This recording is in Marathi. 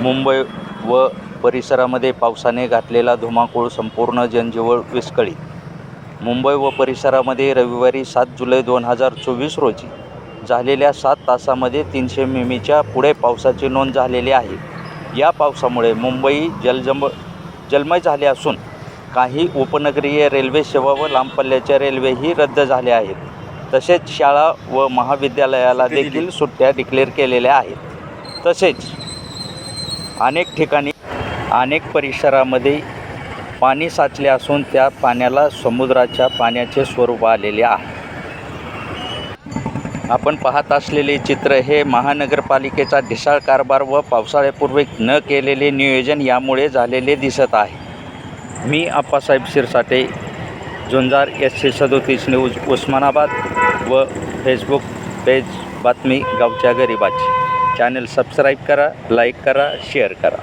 मुंबई व परिसरामध्ये पावसाने घातलेला धुमाकूळ संपूर्ण जनजीवन विस्कळीत. मुंबई व परिसरामध्ये रविवारी 7 जुलै 2024 रोजी झालेल्या 7 तासामध्ये 300 मिमीच्या पुढे पावसाची नोंद झालेली आहे. या पावसामुळे मुंबई जलमय झाले असून काही उपनगरीय रेल्वे सेवा व लांब पल्ल्याच्या रेल्वेही रद्द झाल्या आहेत. तसेच शाळा व महाविद्यालयाला देखील सुट्ट्या डिक्लेअर केलेल्या आहेत. तसेच अनेक ठिकाणी अनेक परिसरामध्ये पाणी साचले असून त्या पाण्याला समुद्राच्या पाण्याचे स्वरूप आलेले आहे. आपण पाहत असलेले चित्र हे महानगरपालिकेचा ढिसाळ कारभार व पावसाळ्यापूर्वी न केलेले नियोजन यामुळे झालेले दिसत आहे. मी आप्पासाहेब शिरसाटे, झुंजार SC 37 न्यूज उस्मानाबाद व फेसबुक पेज बातमी गावच्या गरिबाची. चॅनल सबस्क्राईब करा, लाईक करा, शेअर करा.